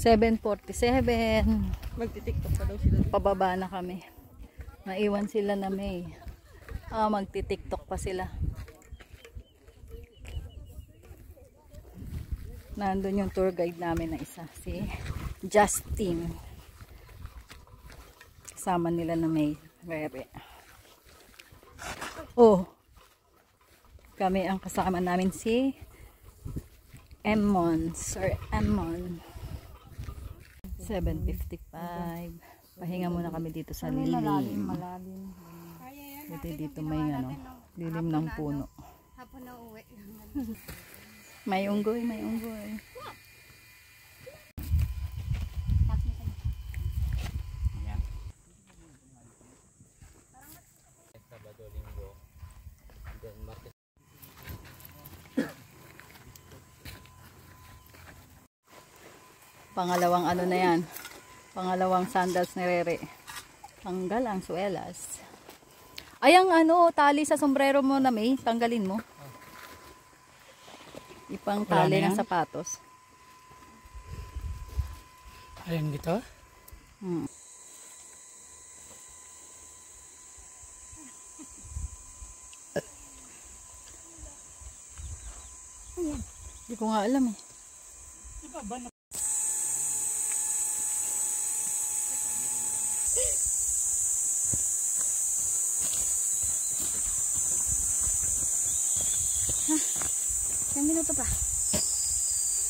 7:47. Magti-TikTok pa daw sila. Pababa na kami. Naiwan sila na May. Magti-TikTok pa sila. Nandun yung tour guide namin na isa, si Justin. Kasama nila na May. Rere. Kami ang kasama namin si Emmon, Sir Emmon. 7:55. Pahinga muna kami dito sa lilim. Malalim. Dito may lilim ng puno. Hapon na uwi. May unggoy, may unggoy. Pangalawang ano na yan. Pangalawang sandals ni Rere. Tanggal ang suelas. Ay, ang tali sa sombrero mo na May, tanggalin mo. Ipang tali ng sapatos. Ayan dito? Hindi ko nga alam eh. Diba ba na? Ilang minuto pa?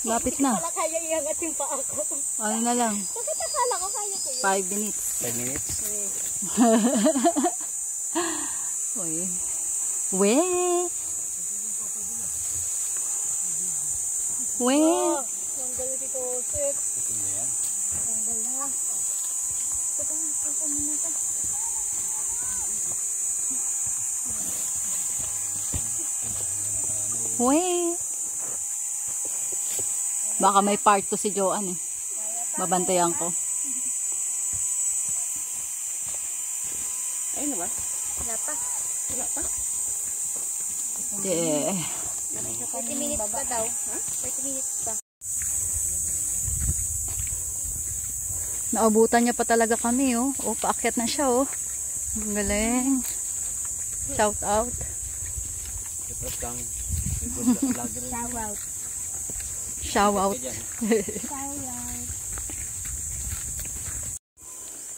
Lapit na. Wala kaya iangat yung paa ko. Ano na lang? Bakit akala ko kaya ko yun? 5 minutes. 5 minutes? Uy. We. Yung gano'n dito, set. Tanggal na. Teka, teka muna ka. We. Baka may part to si Joanne eh. Babantayan ko. Ayun na ba? Wala pa. Wala pa? Yeah. 30 minutes pa daw. Ha? 30 minutes pa. Naabutan niya pa talaga kami oh. Paakyat na siya oh. Ang galing. Shout out. Shout out. Shout out. Shout out.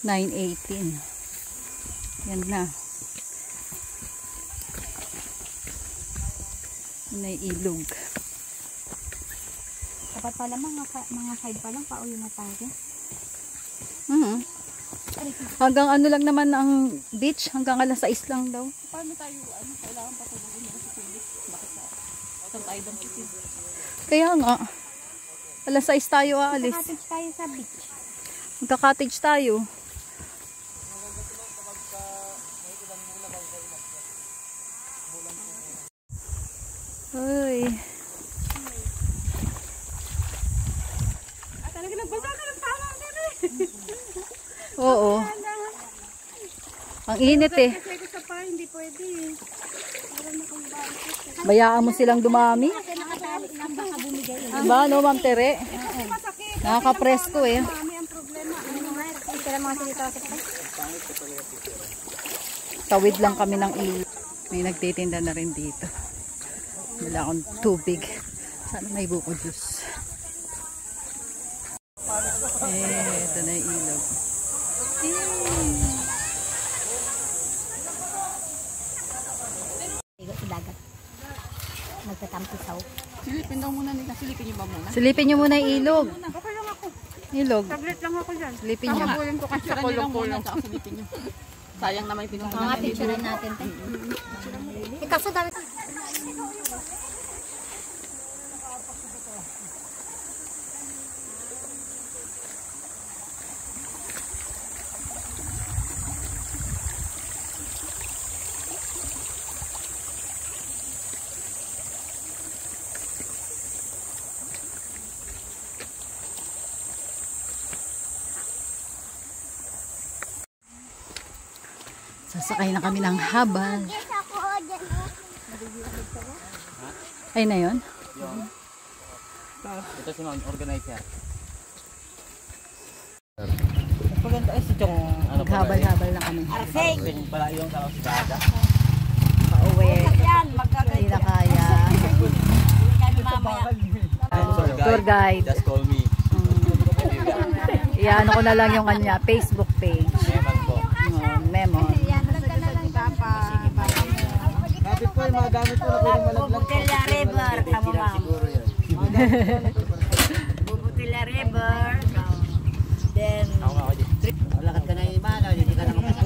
9:18. Yan na. May ilog. Dapat pala mga 5 pa lang pauwi na tayo. Hanggang ano lang naman ang beach, hanggang alas 6 lang daw. Paano tayo, kailangan pa tulungin na sa tulis? Bakit na? Saan tayo ng kitid? Kaya nga, alas 6 tayo aalis. Cottage tayo sa beach. Magka-cottage tayo. Uy. Talaga nagbasa ka ng tama ka na eh. Oo. Ang init eh. Kasi ko sa pa, hindi pwede eh. Wala na kong bakit. Bayaan mo silang dumami. Kasi nakatali lang baka bumigay. Diba no, Ma'am Tere? Masakit. Nakaka-presko eh. Mami, ang problema. Ano nga, sila mga sinita sa pa. Tawid lang kami ng ilog. May nagtitinda na rin dito. Wala akong tubig. Sana may buko juice. Ito na yung ilog. Igo sa dagat. Nagtatampisaw. Silipin daw muna nila. Silipin niyo ba muna? Silipin nyo muna yung ilog. Okay lang ako. Ilog. Tablet lang ako dyan. Silipin nyo. Kakabulin ko kasi sa kulong-kulong. Silipin niyo. Sayang naman yung pinuntahan. Mga picture natin. Ikaw sa dami. Sasakay na kami ng habal. Ay na yun? Ito si Ma'am, organizer. yung ano pa Habal-habal na kami. yung pala yung tao si Bada. Pauwi. Hindi na kaya. Tour guide. Just call me. Iyan ko na lang yung kanya Facebook page. Memon po. Memon. Kapit po yung mga gamit po na pwedeng malaglag. Bubutilla River, tama ma'am. Bubutilla River. Then, Ako dito. lakad ka na yung iba, hindi ka na makasama.